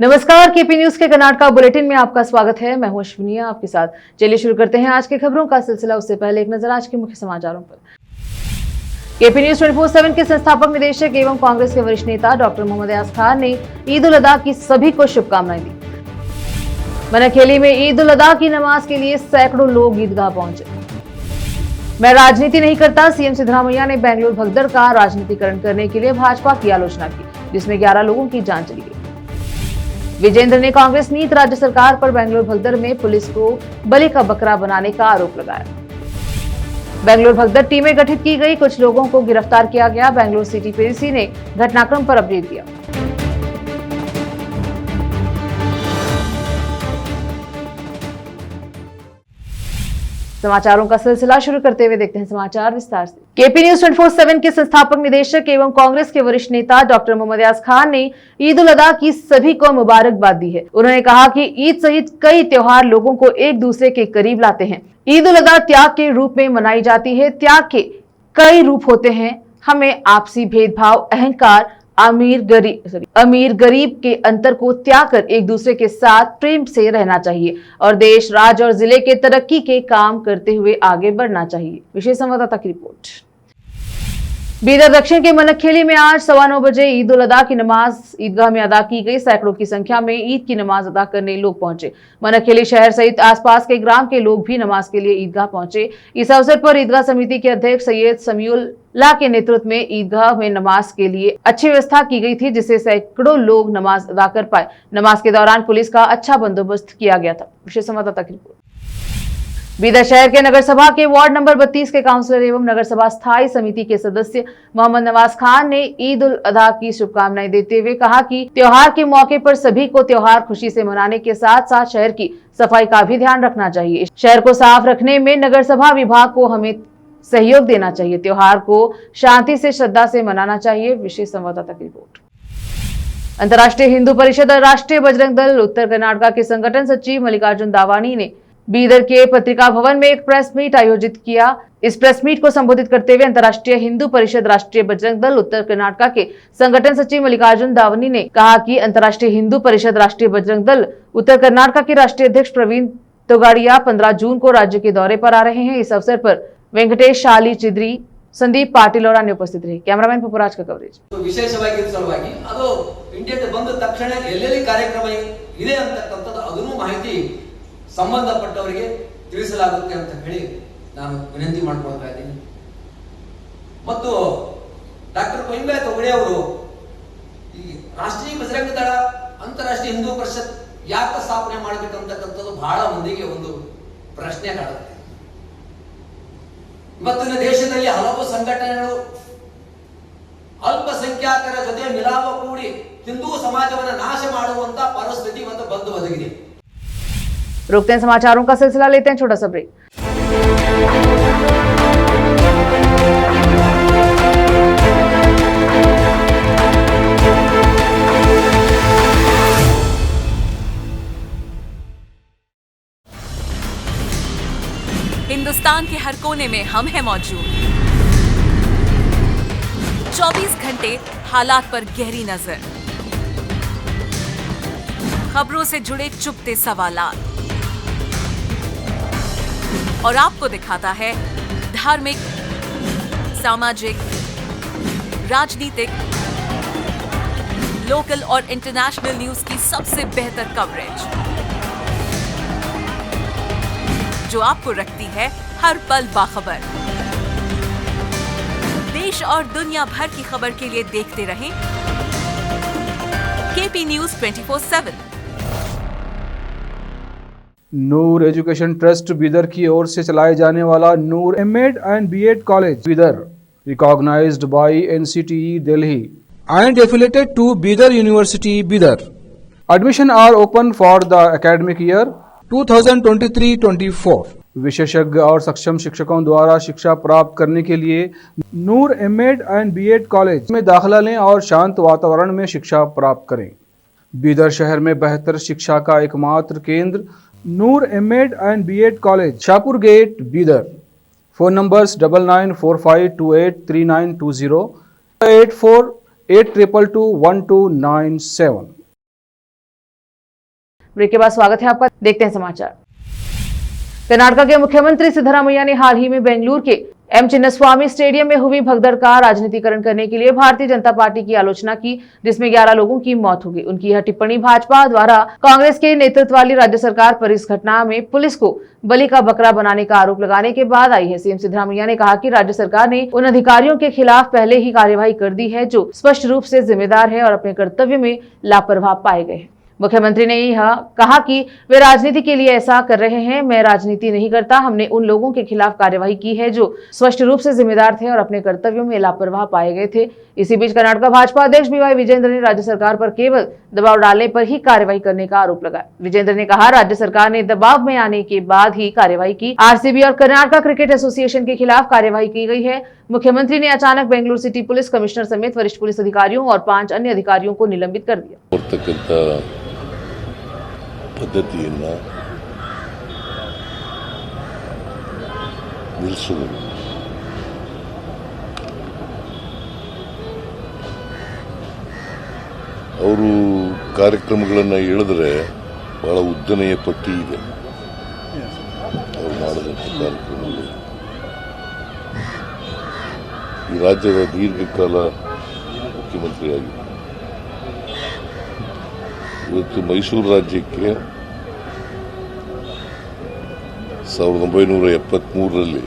नमस्कार, KP news के Karnataka bulletin में आपका स्वागत है। मैं हूं अश्विनी आपके साथ। चलिए शुरू करते हैं आज की खबरों का सिलसिला। उससे पहले एक नजर आज के मुख्य समाचारों पर। केपी न्यूज 24/7 के संस्थापक निदेशक एवं कांग्रेस के वरिष्ठ नेता डॉक्टर मोहम्मद अयाज खान ने ईद उल अदा की सभी को शुभकामनाएं दी। मनखेली में ईद उल अदा की नमाज के लिए सैकड़ों लोग ईदगाह पहुंचे। मैं राजनीति नहीं करता, सीएम सिद्धरामैया ने बेंगलुरु भगदड़ का राजनीतिकरण करने के लिए भाजपा की आलोचना की, जिसमें 11 लोगों की जान चली गई। विजेंद्र ने कांग्रेस नीत राज्य सरकार पर बेंगलुरु भगदड़ में पुलिस को बलि का बकरा बनाने का आरोप लगाया। बेंगलुरु भगदड़ टीमें गठित की गई, कुछ लोगों को गिरफ्तार किया गया। बेंगलुरु सिटी पीसी ने घटनाक्रम पर अपडेट दिया। समाचारों का सिलसिला शुरू करते हुए देखते हैं समाचार विस्तार से। केपी न्यूज 24/7 के संस्थापक निदेशक एवं कांग्रेस के वरिष्ठ नेता डॉक्टर मोहम्मद अयाज खान ने ईद उल अदा की सभी को मुबारकबाद दी है। उन्होंने कहा कि ईद सहित कई त्योहार लोगों को एक दूसरे के करीब लाते हैं। ईद उल अदा त्याग के रूप में मनाई जाती है। त्याग के कई रूप होते हैं। हमें आपसी भेदभाव, अहंकार, अमीर गरीब के अंतर को त्याग कर एक दूसरे के साथ प्रेम से रहना चाहिए और देश, राज्य और जिले के तरक्की के काम करते हुए आगे बढ़ना चाहिए। विशेष संवाददाता की रिपोर्ट। बीदर दक्षिण के मनखेली में आज 9:15 बजे ईद उल अदा की नमाज ईदगाह में अदा की गई। सैकड़ों की संख्या में ईद की नमाज अदा करने लोग पहुंचे। मनखेली शहर सहित आसपास के ग्राम के लोग भी नमाज के लिए ईदगाह पहुंचे। इस अवसर पर ईदगाह समिति के अध्यक्ष सैयद समीउल्लाह के नेतृत्व में ईदगाह में नमाज के लिए अच्छी व्यवस्था की गई थी, जिससे सैकड़ों लोग नमाज अदा कर पाए। नमाज के दौरान पुलिस का अच्छा बंदोबस्त किया गया था। विशेष संवाददाता की रिपोर्ट। बीदर शहर के नगर सभा के वार्ड नंबर 32 के काउंसलर एवं नगर सभा स्थायी समिति के सदस्य मोहम्मद नवाज खान ने ईद उल अदा की शुभकामनाएं देते हुए कहा कि त्योहार के मौके पर सभी को त्योहार खुशी से मनाने के साथ साथ शहर की सफाई का भी ध्यान रखना चाहिए। शहर को साफ रखने में नगर सभा विभाग को हमें सहयोग देना चाहिए। त्योहार को शांति से, श्रद्धा से मनाना चाहिए। विशेष संवाददाता की रिपोर्ट। अंतर्राष्ट्रीय हिंदू परिषद और राष्ट्रीय बजरंग दल उत्तर कर्नाटका के संगठन सचिव मल्लिकार्जुन दावानी ने बीदर के पत्रिका भवन में एक प्रेस मीट आयोजित किया। इस प्रेस मीट को संबोधित करते हुए अंतर्राष्ट्रीय हिंदू परिषद राष्ट्रीय बजरंग दल उत्तर कर्नाटका के संगठन सचिव मल्लिकार्जुन दावानी ने कहा कि अंतर्राष्ट्रीय हिंदू परिषद राष्ट्रीय बजरंग दल उत्तर कर्नाटका के राष्ट्रीय अध्यक्ष प्रवीण तोगाड़िया 15 जून को राज्य के दौरे पर आ रहे हैं। इस अवसर पर वेंकटेश शाली चिद्री, संदीप पाटिल और अन्य उपस्थित रहे। कैमरामैन पपुराज का कवरेज। ವಿಶೇಷವಾಗಿ ಸಲುವಾಗಿ ಅದು ಇಂಡಿಯಾದ ಬಂದ ತಕ್ಷಣ ಎಲ್ಲೆಲ್ಲಿ ಕಾರ್ಯಕ್ರಮ ಇದೆ ಅಂತಕ್ಕಂಥದ್ದು ಅದನ್ನು ಮಾಹಿತಿ ಸಂಬಂಧಪಟ್ಟವರಿಗೆ ತಿಳಿಸಲಾಗುತ್ತೆ ಅಂತ ಹೇಳಿ ನಾನು ವಿನಂತಿ ಮಾಡಿಕೊಳ್ತಾ ಇದ್ದೀನಿ। ಮತ್ತು ಡಾಕ್ಟರ್ ಕೊಯ್ಂಬೆ ತೊಗಡೆ ಅವರು ಈ ರಾಷ್ಟ್ರೀಯ ಬಜರಂಗ ದಳ ಅಂತಾರಾಷ್ಟ್ರೀಯ ಹಿಂದೂ ಪರಿಷತ್ ಯಾಕೆ ಸ್ಥಾಪನೆ ಮಾಡಬೇಕಂತಕ್ಕಂಥದ್ದು ಬಹಳ ಮಂದಿಗೆ ಒಂದು ಪ್ರಶ್ನೆ ಕಾಡುತ್ತೆ। ಇವತ್ತಿನ ದೇಶದಲ್ಲಿ ಹಲವು ಸಂಘಟನೆಗಳು ಅಲ್ಪಸಂಖ್ಯಾತರ ಜೊತೆ ಮಿಲಾಪ ಕೂಡಿ ಹಿಂದೂ ಸಮಾಜವನ್ನು ನಾಶ ಮಾಡುವಂತ ಪರಿಸ್ಥಿತಿ ಇವತ್ತು ಬಂದು ಒದಗಿದೆ। रुकते हैं समाचारों का सिलसिला, लेते हैं छोटा सा ब्रेक। हिंदुस्तान के हर कोने में हम हैं मौजूद। 24 घंटे हालात पर गहरी नजर, खबरों से जुड़े चुपते सवालात और आपको दिखाता है धार्मिक, सामाजिक, राजनीतिक, लोकल और इंटरनेशनल न्यूज की सबसे बेहतर कवरेज, जो आपको रखती है हर पल बाखबर। देश और दुनिया भर की खबर के लिए देखते रहें KP news 24/7। Noor education trust Bidar की ओर से चलाए जाने वाला Noor MEd and BEd college Bidar, recognised by NCTE Delhi and affiliated to Bidar University Bidar. Admission are open for the academic year 2023-24. विशेषज्ञ और सक्षम शिक्षकों द्वारा शिक्षा प्राप्त करने के लिए नूर एमएड एंड बीएड कॉलेज में दाखिला लें और शांत वातावरण में शिक्षा प्राप्त करें। बीदर शहर में बेहतर शिक्षा का एकमात्र केंद्र Noor MEd and BEd college, Shahpur gate, Bidar. Phone numbers 9945283920, 8482221297। Break के बाद स्वागत है आपका, देखते हैं समाचार। कर्नाटक के मुख्यमंत्री सिद्धरामैया ने हाल ही में बेंगलुरु के एम चिन्नास्वामी स्टेडियम में हुई भगदड़ का राजनीतिकरण करने के लिए भारतीय जनता पार्टी की आलोचना की, जिसमें 11 लोगों की मौत हो गई। उनकी यह टिप्पणी भाजपा द्वारा कांग्रेस के नेतृत्व वाली राज्य सरकार पर इस घटना में पुलिस को बलि का बकरा बनाने का आरोप लगाने के बाद आई है। सीएम सिद्धरामैया ने कहा कि राज्य सरकार ने उन अधिकारियों के खिलाफ पहले ही कार्यवाही कर दी है जो स्पष्ट रूप से जिम्मेदार है और अपने कर्तव्य में लापरवाह पाए गए हैं। मुख्यमंत्री ने यह कहा कि वे राजनीति के लिए ऐसा कर रहे हैं। मैं राजनीति नहीं करता। हमने उन लोगों के खिलाफ कार्यवाही की है जो स्पष्ट रूप से जिम्मेदार थे और अपने कर्तव्यों में लापरवाह पाए गए थे। इसी बीच कर्नाटक भाजपा अध्यक्ष बीवाई विजेंद्र ने राज्य सरकार पर केवल दबाव डालने पर ही कार्यवाही करने का आरोप लगाया। विजेंद्र ने कहा, राज्य सरकार ने दबाव में आने के बाद ही कार्यवाही की। आरसीबी और कर्नाटक क्रिकेट एसोसिएशन के खिलाफ कार्यवाही की गई है। मुख्यमंत्री ने अचानक बेंगलुरु सिटी पुलिस कमिश्नर समेत वरिष्ठ पुलिस अधिकारियों और 5 अन्य अधिकारियों को निलंबित कर दिया। ಪದ್ಧತಿಯನ್ನು ನಿಲ್ಲಿಸುವುದು ಅವರು ಕಾರ್ಯಕ್ರಮಗಳನ್ನು ಹೇಳಿದ್ರೆ ಬಹಳ ಉದ್ದನೆಯ ಪಟ್ಟಿ ಇದೆ ಅವರು ಮಾಡಿದಂಥ ಕಾರ್ಯಕ್ರಮಗಳು ಈ ರಾಜ್ಯದ ದೀರ್ಘಕಾಲ ಮುಖ್ಯಮಂತ್ರಿಯಾಗಿ ಇವತ್ತು ಮೈಸೂರು ರಾಜ್ಯಕ್ಕೆ 1973ರಲ್ಲಿ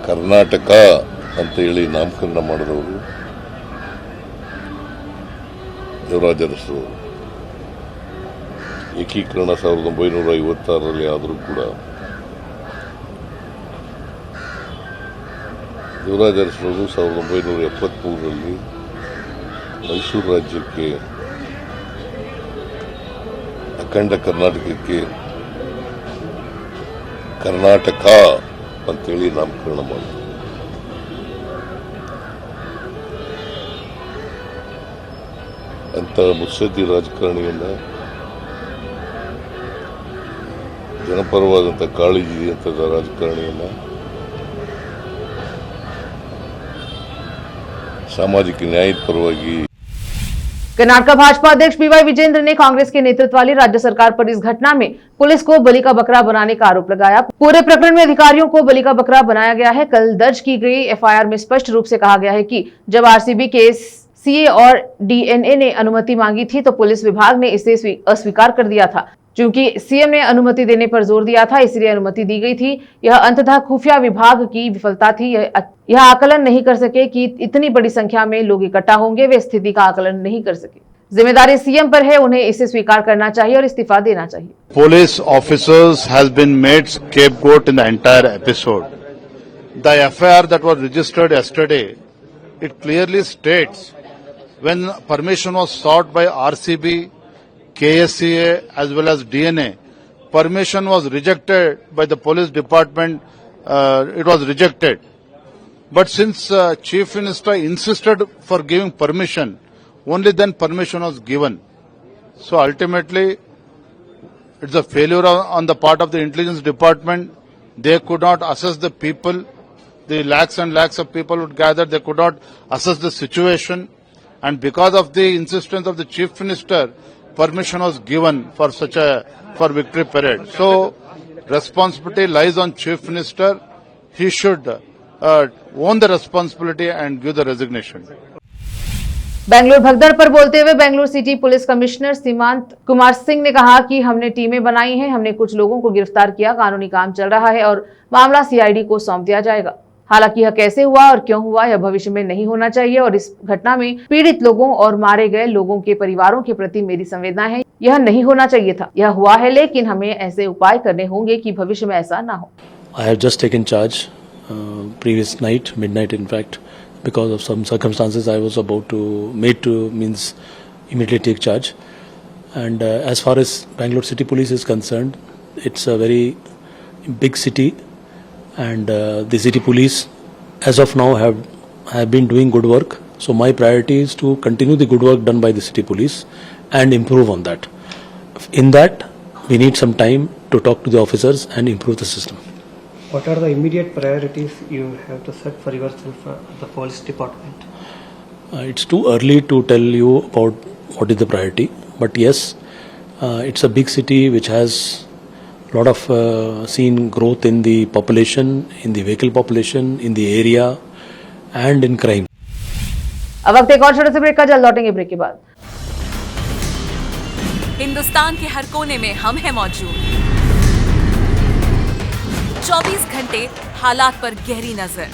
ಕರ್ನಾಟಕ ಅಂತ ಹೇಳಿ ನಾಮಕರಣ ಮಾಡಿದವರು ದೇವರಾಜ ಅರಸರು. ಏಕೀಕರಣ 1956ರಲ್ಲಿ ಆದರೂ ಕೂಡ ದೇವರಾಜ ಅರಸರು 1973ರಲ್ಲಿ ಮೈಸೂರು ರಾಜ್ಯಕ್ಕೆ ಅಖಂಡ ಕರ್ನಾಟಕಕ್ಕೆ ಕರ್ನಾಟಕ ಅಂತೇಳಿ ನಾಮಕರಣ ಮಾಡಿದ್ರು. ಅಂತ ಮುತ್ಸದ್ದಿ ರಾಜಕಾರಣಿಯನ್ನ ಜನಪರವಾದಂಥ ಕಾಳಜಿ ಅಂತ ರಾಜಕಾರಣಿಯನ್ನ सामाजिक न्याय परवागी। कर्नाटक भाजपा अध्यक्ष बीवाई विजेंद्र ने कांग्रेस के नेतृत्व वाली राज्य सरकार पर इस घटना में पुलिस को बलि का बकरा बनाने का आरोप लगाया। पूरे प्रकरण में अधिकारियों को बलि का बकरा बनाया गया है। कल दर्ज की गई एफआईआर में स्पष्ट रूप से कहा गया है कि जब आरसीबी के सीए और डीएनए ने अनुमति मांगी थी तो पुलिस विभाग ने इसे अस्वीकार कर दिया था। चूंकि सीएम ने अनुमति देने पर जोर दिया था, इसलिए अनुमति दी गई थी। यह अंततः खुफिया विभाग की विफलता थी। यह आकलन नहीं कर सके कि इतनी बड़ी संख्या में लोग इकट्ठा होंगे। वे स्थिति का आकलन नहीं कर सके। जिम्मेदारी सीएम पर है, उन्हें इसे स्वीकार करना चाहिए और इस्तीफा देना चाहिए। Police officers has been made scapegoat in the entire episode. The FIR that was registered yesterday, it clearly states when permission was sought by RCB, KSCA as well as DNA, permission was rejected by the police department, it was rejected. But since Chief Minister insisted for giving permission, only then permission was given. So ultimately, it's a failure on the part of the intelligence department. They could not assess the people. The lakhs and lakhs of people would gather. They could not assess the situation. And because of the insistence of the Chief Minister, permission was given for victory parade. So responsibility lies on Chief Minister. He should own the responsibility and give the resignation. Bengaluru भगदड़ पर बोलते हुए Bengaluru city police commissioner सीमांत कुमार सिंह ने कहा कि हमने टीमें बनाई हैं, हमने कुछ लोगों को गिरफ्तार किया, कानूनी काम चल रहा है और मामला सीआईडी को सौंप दिया जाएगा। हालांकि यह कैसे हुआ और क्यों हुआ यह भविष्य में नहीं होना चाहिए और इस घटना में पीड़ित लोगों और मारे गए लोगों के परिवारों के प्रति मेरी संवेदना है। यह नहीं होना चाहिए था, यह हुआ है, लेकिन हमें ऐसे उपाय करने होंगे कि भविष्य में ऐसा ना हो। I have just taken charge previous night, midnight in fact, because of some circumstances I was about to immediately take charge. And as far as Bangalore City Police is concerned, it's a very big city. And the city police as of now have been doing good work, so my priority is to continue the good work done by the city police and improve on that. In that we need some time to talk to the officers and improve the system. What are the immediate priorities you have to set for yourself at the police department? It's too early to tell you about what is the priority. but yes, it's a big city which has a lot of seen growth in the population, in the vehicle population, in the area, and in crime. अब वक्त एक और छोटे से break का, जल्द लौटेंगे break के बाद। हिंदुस्तान के हर कोने में हम हैं मौजूद। 24 घंटे हालात पर गहरी नजर,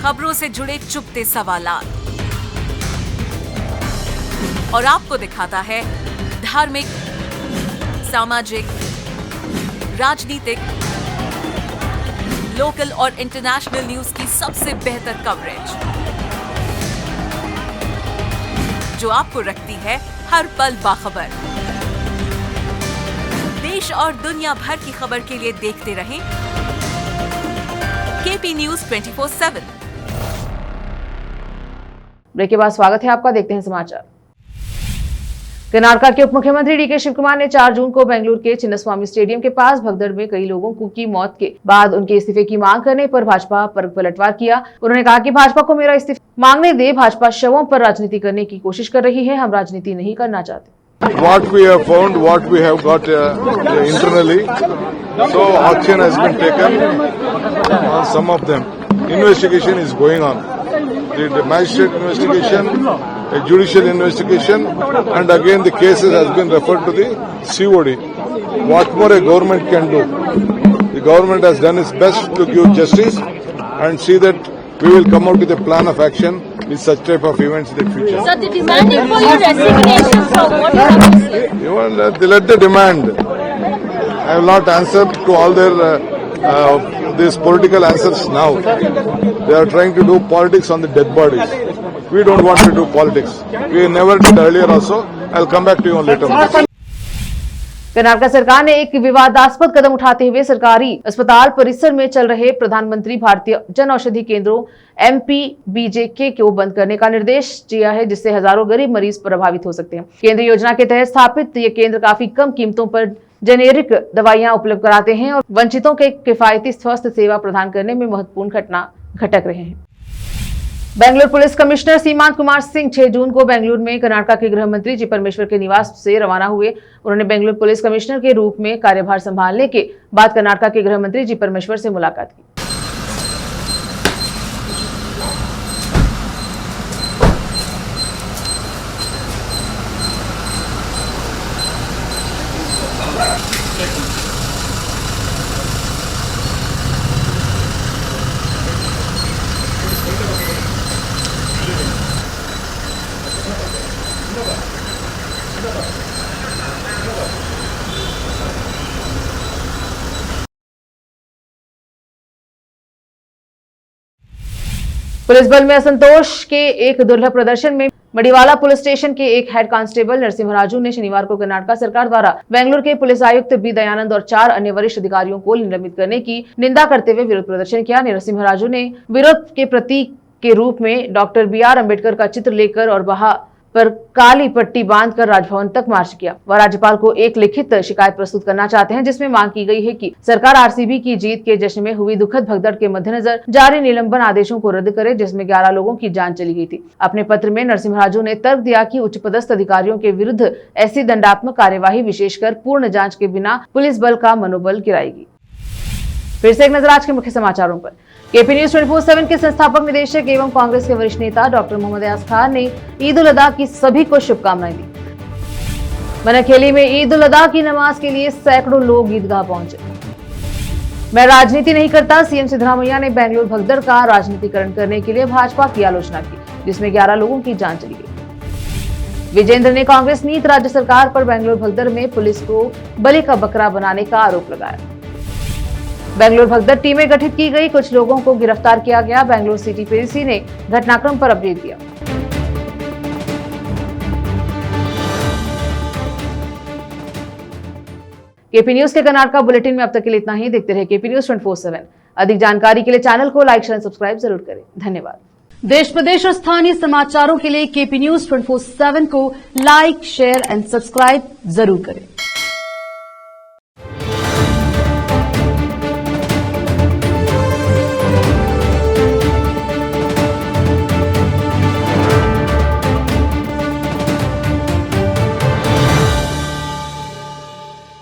खबरों से जुड़े चुपते सवालात, और आपको दिखाता है धार्मिक, सामाजिक, राजनीतिक, लोकल और इंटरनेशनल न्यूज की सबसे बेहतर कवरेज, जो आपको रखती है हर पल बाखबर। देश और दुनिया भर की खबर के लिए देखते रहें केपी न्यूज 24/7। ब्रेक के बाद स्वागत है आपका, देखते हैं समाचार। कर्नाटका के उप मुख्यमंत्री डीके शिव कुमार ने 4 जून को बेंगलुरु के चिन्नस्वामी स्टेडियम के पास भगदड़ में कई लोगों की मौत के बाद उनके इस्तीफे की मांग करने पर भाजपा पर पलटवार किया। उन्होंने कहा कि भाजपा को मेरा इस्तीफा मांगने दे, भाजपा शवों पर राजनीति करने की कोशिश कर रही है, हम राजनीति नहीं करना चाहते। What we have found, what we have got internally, so action has been taken on some of them. Investigation is going on. The magistrate investigation, a judicial investigation, and again the cases has been referred to the COD. What more a government can do? The government has done its best to give justice and see that we will come out with a plan of action with such type of events in the future. So the demanding for your resignation, so what do you have to say? Even they let the demand. I will not answer to all their these political answers now. They are trying to do politics on the dead bodies. We don't want to do politics. We never did earlier also. I'll come back to you on later. Karnataka सरकार ने एक विवादास्पद कदम उठाते हुए सरकारी अस्पताल परिसर में चल रहे प्रधानमंत्री भारतीय जन औषधि केंद्रों MPBJK को बंद करने का निर्देश दिया है, जिससे हजारों गरीब मरीज प्रभावित हो सकते हैं। केंद्रीय योजना के तहत स्थापित ये केंद्र काफी कम कीमतों पर जेनेरिक दवाइयां उपलब्ध कराते हैं और वंचितों के किफायती स्वास्थ्य सेवा प्रदान करने में महत्वपूर्ण घटक रहे हैं। बेंगलुरु पुलिस कमिश्नर सीमांत कुमार सिंह 6 जून को बेंगलुरु में कर्नाटक के गृह मंत्री जी परमेश्वर के निवास से रवाना हुए। उन्होंने बेंगलुरु पुलिस कमिश्नर के रूप में कार्यभार संभालने के बाद कर्नाटक के गृह मंत्री जी परमेश्वर से मुलाकात की। पुलिस बल में असंतोष के एक दुर्लभ प्रदर्शन में मड़ीवाला पुलिस स्टेशन के एक हेड कांस्टेबल नरसिम्हा राजू ने शनिवार को कर्नाटक सरकार द्वारा बेंगलुरु के पुलिस आयुक्त बी दयानंद और 4 अन्य वरिष्ठ अधिकारियों को निलंबित करने की निंदा करते हुए विरोध प्रदर्शन किया। नरसिम्हा राजू ने विरोध के प्रतीक के रूप में डॉक्टर BR अम्बेडकर का चित्र लेकर और वहां पर काली पट्टी बांधकर राजभवन तक मार्च किया। वह राज्यपाल को एक लिखित शिकायत प्रस्तुत करना चाहते हैं, जिसमें मांग की गई है कि सरकार RCB की जीत के जश्न में हुई दुखद भगदड़ के मद्देनजर जारी निलंबन आदेशों को रद्द करे, जिसमें 11 लोगों की जान चली गई थी। अपने पत्र में नरसिम्हा राजू ने तर्क दिया कि उच्च पदस्थ अधिकारियों के विरुद्ध ऐसी दंडात्मक कार्यवाही विशेषकर पूर्ण जाँच के बिना पुलिस बल का मनोबल गिराएगी। फिर से एक नजर आज के मुख्य समाचारों पर। केपी न्यूज 24/7 के संस्थापक निदेशक एवं कांग्रेस के वरिष्ठ नेता डॉक्टर मोहम्मद अयाज खान ने ईद उल अदा की सभी को शुभकामनाएं दी। मनखेली में ईद उल अदा की नमाज के लिए सैकड़ों लोग ईदगाह पहुंचे। मैं राजनीति नहीं करता, सीएम सिद्धरामैया ने बेंगलुरु भगदड़ का राजनीतिकरण करने के लिए भाजपा की आलोचना की, जिसमें 11 लोगों की जान चली गई। विजेंद्र ने कांग्रेस नीत राज्य सरकार पर बेंगलुरु भगदड़ में पुलिस को बलि का बकरा बनाने का आरोप लगाया। बेंगलुरु भगदड़ टीमें गठित की गई, कुछ लोगों को गिरफ्तार किया गया। बेंगलुरु सिटी PSC ने घटनाक्रम पर अपडेट दिया। केपी न्यूज के कर्नाटका बुलेटिन में अब तक के लिए इतना ही। देखते रहे केपी न्यूज 24/7। अधिक जानकारी के लिए चैनल को लाइक, शेयर, सब्सक्राइब जरूर करें। धन्यवाद। देश प्रदेश और स्थानीय समाचारों के लिए केपी न्यूज 24/7 को लाइक, शेयर एंड सब्सक्राइब जरूर करें।